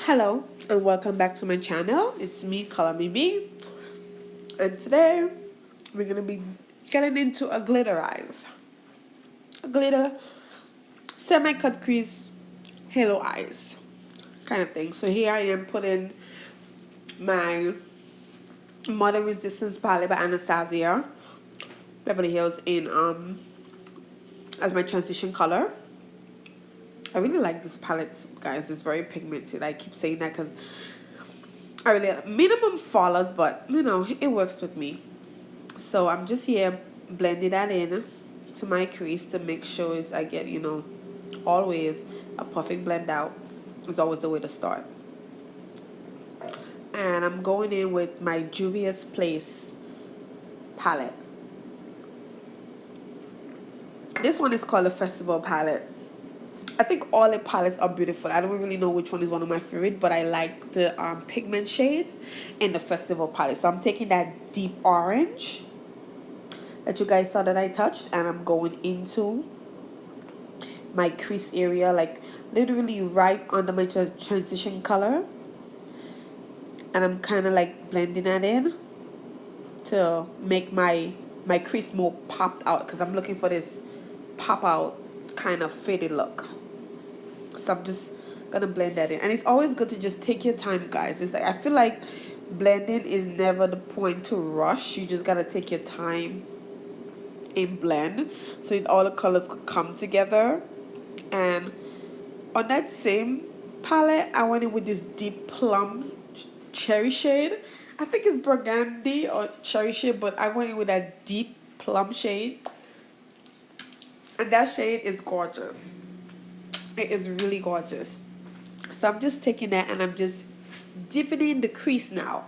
Hello and welcome back to my channel. It's me, Colormibee, and today we're gonna be getting into a glitter eyes, a glitter semi-cut crease halo eyes kind of thing. So here I am putting my Modern Resistance palette by Anastasia Beverly Hills in as my transition color. I really like this palette, guys. It's very pigmented. I keep saying that because I really minimum follows, but you know it works with me. So I'm just here blending that in to my crease to make sure I get always a perfect blend out. Is always the way to start. And I'm going in with my Juvia's Place palette. This one is called the Festival palette. I think all the palettes are beautiful. I don't really know which one is one of my favorite, but I like the pigment shades in the Festival palette. So I'm taking that deep orange that you guys saw that I touched, and I'm going into my crease area, like literally right under my transition color, and I'm kind of like blending that in to make my crease more popped out, because I'm looking for this pop out kind of faded look. So I'm just gonna blend that in, and it's always good to just take your time, guys. It's like I feel like blending is never the point to rush. You just gotta take your time and blend so all the colors could come together. And on that same palette, I went in with this deep plum cherry shade. I think it's burgundy or cherry shade, but I went in with that deep plum shade, and that shade is gorgeous. It is really gorgeous. So I'm just taking that and I'm just dipping in the crease now,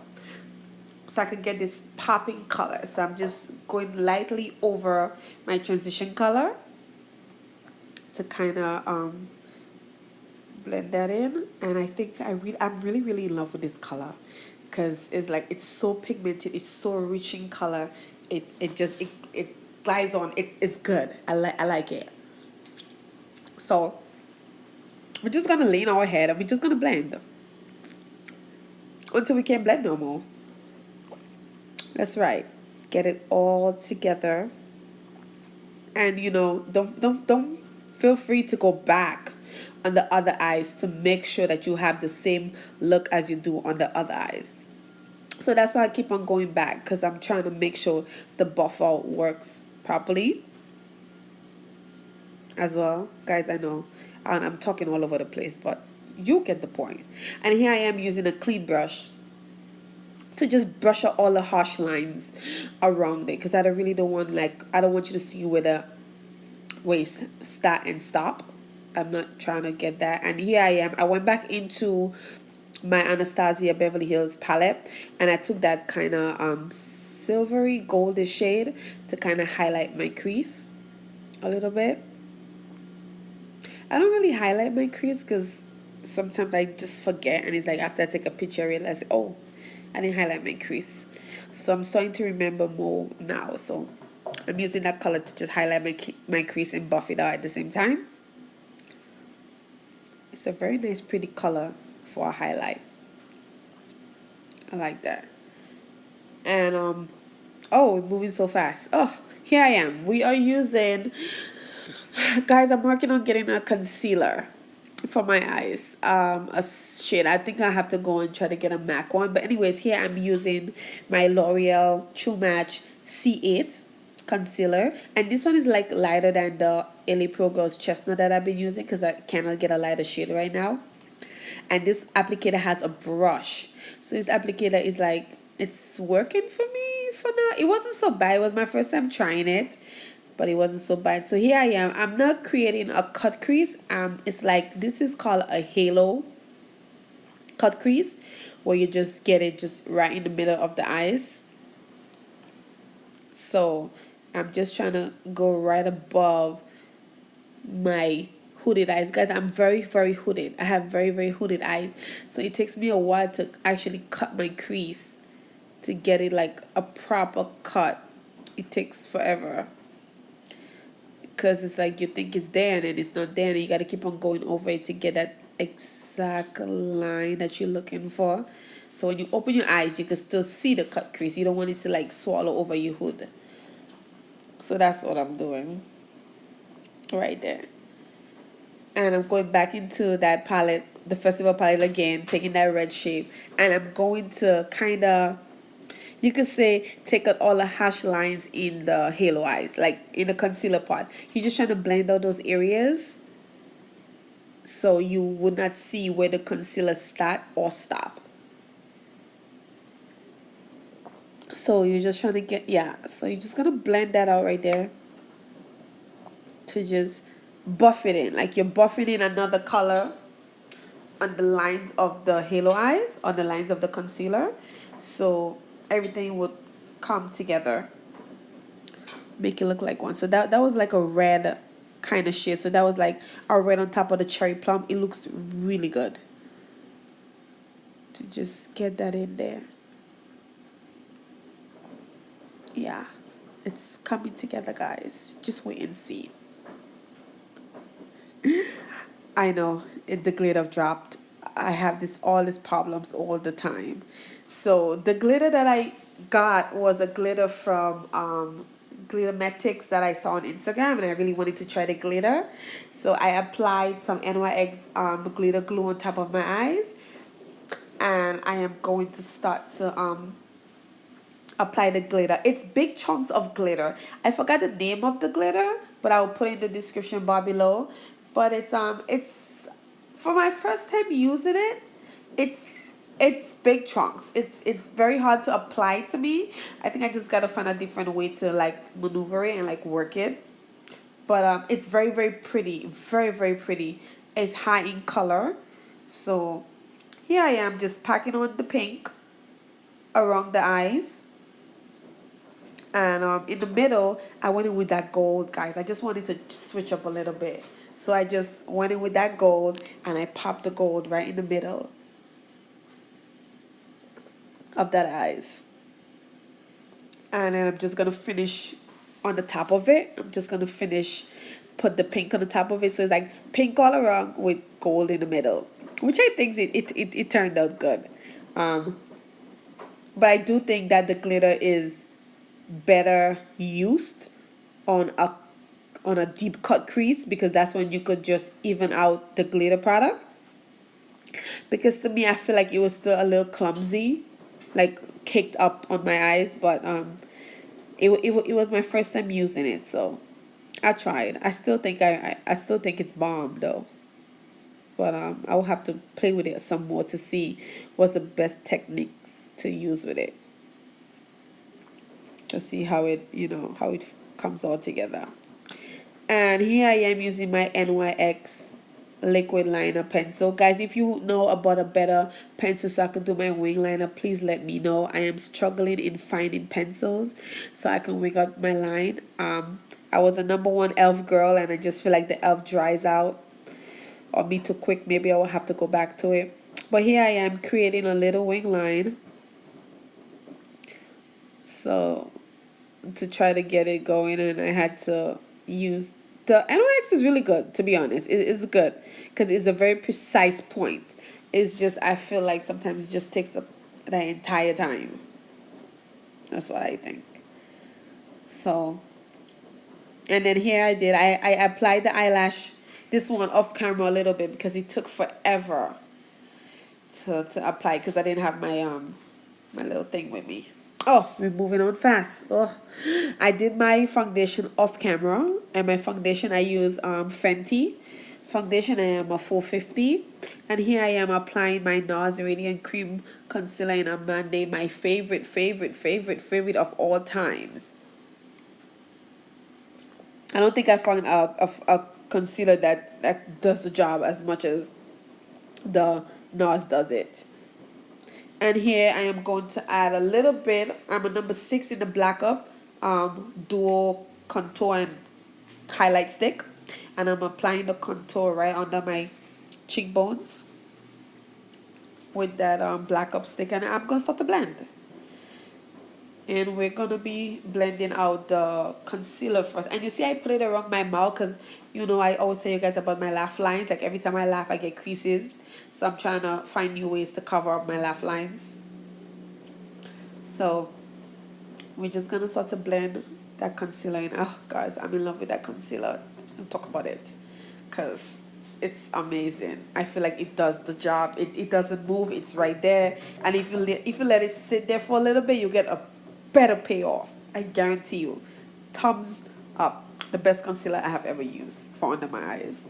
so I can get this popping color. So I'm just going lightly over my transition color to kind of blend that in. And I think I'm really in love with this color, because it's like it's so pigmented, it's so rich in color. It glides on. It's good. I like it. So we're just gonna lean our head and we're just gonna blend until we can't blend no more. That's right. Get it all together. And don't feel free to go back on the other eyes to make sure that you have the same look as you do on the other eyes. So that's why I keep on going back, because I'm trying to make sure the buffer works properly as well. Guys, I know I'm talking all over the place, but you get the point. And here I am using a clean brush to just brush out all the harsh lines around it, because I don't want you to see where the waist start and stop. I'm not trying to get that. And here I am. I went back into my Anastasia Beverly Hills palette, and I took that kind of silvery goldish shade to kind of highlight my crease a little bit. I don't really highlight my crease because sometimes I just forget, and it's like after I take a picture I realize, oh, I didn't highlight my crease. So I'm starting to remember more now. So I'm using that color to just highlight my crease and buff it out at the same time. It's a very nice, pretty color for a highlight. I like that. And oh, we're moving so fast. Oh, here I am. We are using, guys, I'm working on getting a concealer for my eyes. A shade. I think I have to go and try to get a MAC one. But anyways, here I'm using my L'Oreal True Match C8 concealer, and this one is like lighter than the LA Pro Girls Chestnut that I've been using, because I cannot get a lighter shade right now. And this applicator has a brush, so this applicator is like, it's working for me for now. It wasn't so bad. It was my first time trying it, but it wasn't so bad. So here I am. I'm not creating a cut crease. It's like, this is called a halo cut crease, where you just get it just right in the middle of the eyes. So I'm just trying to go right above my hooded eyes. Guys, I'm very hooded. I have very hooded eyes, so it takes me a while to actually cut my crease to get it like a proper cut. It takes forever, because it's like you think it's there and then it's not there, and you got to keep on going over it to get that exact line that you're looking for. So when you open your eyes, you can still see the cut crease. You don't want it to like swallow over your hood. So that's what I'm doing right there. And I'm going back into that palette, the festival palette again, taking that red shape. And I'm going to kind of, you could say, take out all the hash lines in the halo eyes, like in the concealer part. You're just trying to blend out those areas so you would not see where the concealer start or stop. So you're just trying to get, yeah, so you're just gonna blend that out right there to just buff it in, like you're buffing in another color on the lines of the halo eyes, on the lines of the concealer, so everything would come together, make it look like one. So that was like a red kind of shade, so that was like a red on top of the cherry plum. It looks really good to just get that in there. Yeah, it's coming together, guys. Just wait and see. I know the glitter dropped. I have all these problems all the time. So the glitter that I got was a glitter from Glitzmetics that I saw on Instagram, and I really wanted to try the glitter. So I applied some NYX glitter glue on top of my eyes, and I am going to start to apply the glitter. It's big chunks of glitter. I forgot the name of the glitter, but I'll put it in the description bar below. But it's for my first time using it. It's big chunks. It's very hard to apply to me. I think I just gotta find a different way to like maneuver it and like work it. But it's very very pretty, very pretty. It's high in color. So here I am just packing on the pink around the eyes. And in the middle, I went in with that gold, guys. I just wanted to switch up a little bit. So I just went in with that gold, and I popped the gold right in the middle of that eyes. And then I'm just going to finish on the top of it. I'm just going to finish, put the pink on the top of it. So it's like pink all around with gold in the middle, which I think it turned out good. But I do think that the glitter is better used on a deep cut crease, because that's when you could just even out the glitter product. Because to me, I feel like it was still a little clumsy, like caked up on my eyes. But it was my first time using it, so I tried. I still think I still think it's bomb though. But I will have to play with it some more to see what's the best techniques to use with it, to see how it, how it comes all together. And here I am using my NYX liquid liner pencil. Guys, if you know about a better pencil so I can do my wing liner, please let me know. I am struggling in finding pencils so I can wing up my line. I was a #1 e.l.f. girl, and I just feel like the e.l.f. dries out or be too quick. Maybe I will have to go back to it. But here I am creating a little wing line. So to try to get it going, and I had to use the NYX is really good, to be honest. It is good because it's a very precise point. It's just, I feel like sometimes it just takes up the entire time. That's what I think. So, and then here I did, I applied the eyelash, this one off camera a little bit because it took forever to apply because I didn't have my my little thing with me. Oh, we're moving on fast. Oh, I did my foundation off camera, and my foundation I use Fenty foundation. I am a 450, and here I am applying my NARS Radiant Cream Concealer in a Monday, my favorite of all times. I don't think I found a concealer that does the job as much as the NARS does it. And here I am going to add a little bit. I'm a #6 in the Black Up dual contour and highlight stick, and I'm applying the contour right under my cheekbones with that Black Up stick, and I'm gonna start to blend. And we're gonna be blending out the concealer first. And you see I put it around my mouth because you know I always tell you guys about my laugh lines. Like every time I laugh I get creases. So I'm trying to find new ways to cover up my laugh lines. So we're just gonna start to blend that concealer in. Oh guys, I'm in love with that concealer. Let's talk about it. Because it's amazing. I feel like it does the job. It doesn't move. It's right there. And if you let it sit there for a little bit, you get a better payoff. I guarantee you. Thumbs up. The best concealer I have ever used for under my eyes.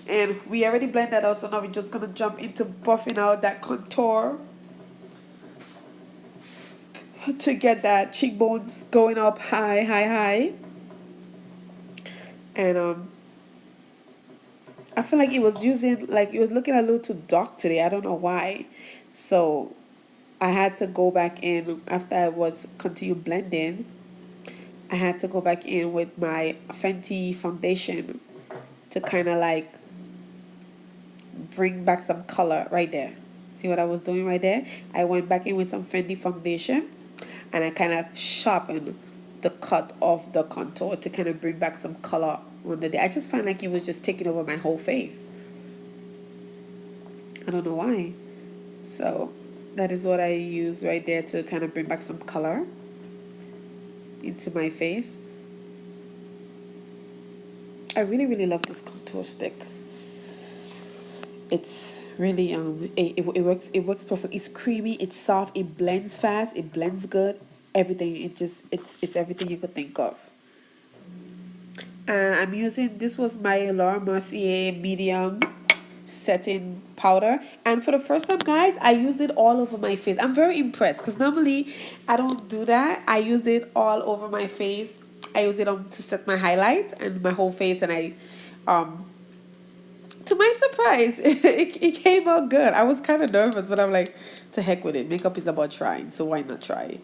And we already blended that out, so now we're just gonna jump into buffing out that contour to get that cheekbones going up high, high, high. And I feel like it was looking a little too dark today. I don't know why. So I had to go back in after I was continue blending. I had to go back in with my Fenty foundation to kind of like bring back some color right there. See what I was doing right there? I went back in with some Fenty foundation and I kind of sharpened the cut of the contour to kind of bring back some color under there. I just find like it was just taking over my whole face. I don't know why. So that is what I use right there to kind of bring back some color into my face. I really, really love this contour stick. It's really it works perfect. It's creamy, it's soft, it blends fast, it blends good. Everything. It's everything you could think of. And I'm using, this was my Laura Mercier medium setting powder, and for the first time guys I used it all over my face. I'm very impressed because normally I don't do that. I used it all over my face. I used it to set my highlight and my whole face, and I to my surprise it came out good. I was kind of nervous, but I'm like, to heck with it, makeup is about trying, so why not try?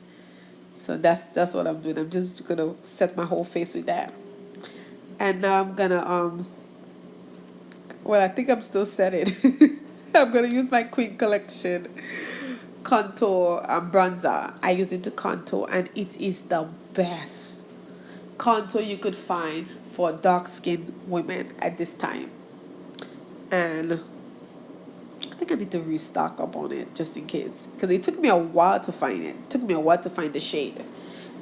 So that's what I'm doing. I'm just gonna set my whole face with that. And now I'm gonna well, I think I'm still setting. I'm gonna use my Queen Collection contour bronzer. I use it to contour, and it is the best contour you could find for dark skinned women at this time. And I think I need to restock up on it just in case, because it took me a while to find it. It took me a while to find the shade.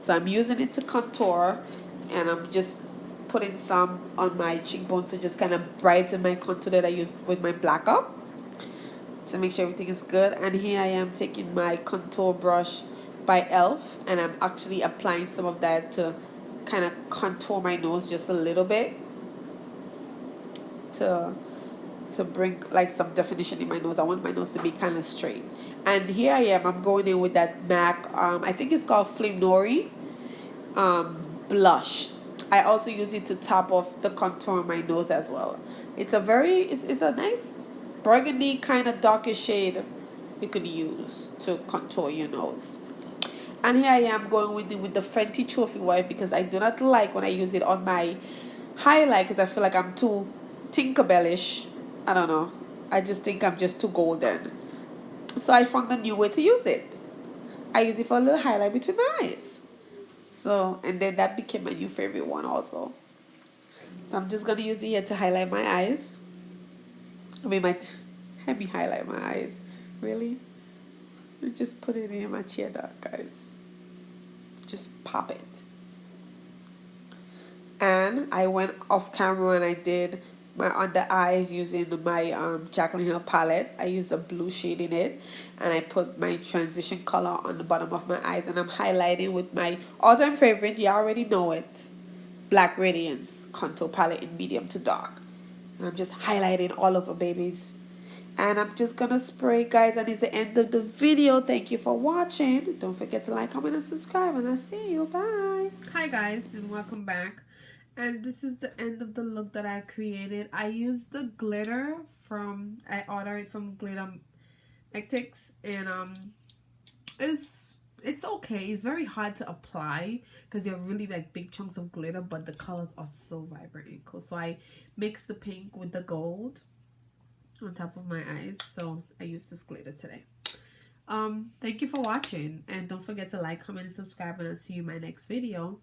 So I'm using it to contour, and I'm just putting some on my cheekbones to just kind of brighten my contour that I use with my black up to make sure everything is good. And here I am taking my contour brush by e.l.f. and I'm actually applying some of that to kind of contour my nose just a little bit to bring like some definition in my nose. I want my nose to be kind of straight. And here I am, I'm going in with that MAC, I think it's called Flame Nori blush. I also use it to top off the contour on my nose as well. It's a nice burgundy kind of darker shade you could use to contour your nose. And here I am going with the Fenty Trophy Wipe, because I do not like when I use it on my highlight, because I feel like I'm too Tinkerbellish. I don't know. I just think I'm just too golden. So I found a new way to use it. I use it for a little highlight between my eyes. So, and then that became my new favorite one also. So I'm just going to use it here to highlight my eyes. Let me highlight my eyes. Really? Just put it in my tear duct, guys. Just pop it. And I went off camera and I did my under eyes using my Jaclyn Hill palette. I used a blue shade in it, and I put my transition color on the bottom of my eyes, and I'm highlighting with my all-time favorite, you already know it, Black Radiance contour palette in medium to dark. And I'm just highlighting all over, babies. And I'm just gonna spray, guys, and it's the end of the video. Thank you for watching. Don't forget to like, comment, and subscribe, and I'll see you. Bye. Hi guys, and welcome back. And this is the end of the look that I created. I used the glitter I ordered it from Glitzmetics, and it's okay. It's very hard to apply because you have really like big chunks of glitter, but the colors are so vibrant and cool. So I mixed the pink with the gold on top of my eyes. So I used this glitter today. Thank you for watching, and don't forget to like, comment, and subscribe, and I'll see you in my next video.